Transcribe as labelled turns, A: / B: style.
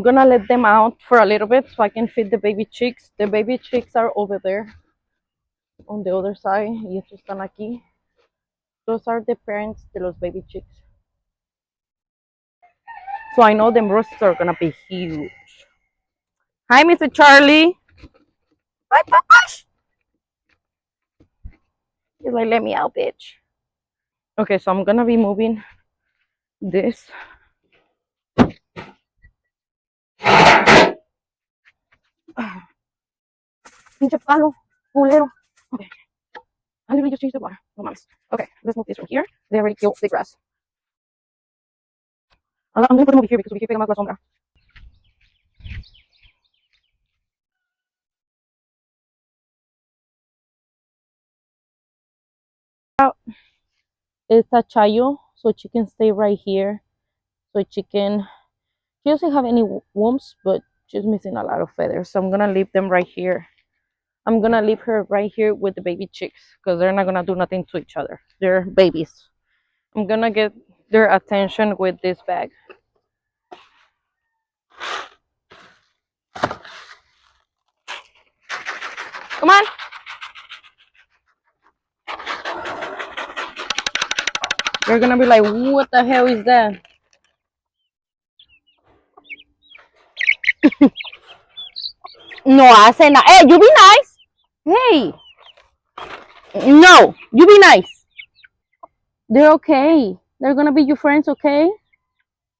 A: I'm gonna let them out for a little bit so I can feed the baby chicks. The baby chicks are over there on the other side. Y estos están aquí. Those are the parents de los baby chicks. So I know them roosters are gonna be huge. Hi, Mr. Charlie. Hi, Papash. He's like, let me out, bitch. Okay, so I'm gonna be moving this. Pinche palo, culero. Okay. I literally just changed the water. No mames. Okay, let's move this from here. They already killed the grass. I'm gonna put them over here because we here pega más la sombra. It's a chayo, so she can stay right here. So she doesn't have any wombs, but she's missing a lot of feathers. So I'm gonna leave them right here. I'm gonna leave her right here with the baby chicks because they're not gonna do nothing to each other. They're babies. I'm gonna get their attention with this bag. Come on. They're gonna be like, what the hell is that? No hace nada. Hey, you be nice. Hey. No, you be nice. They're okay. They're gonna be your friends, okay?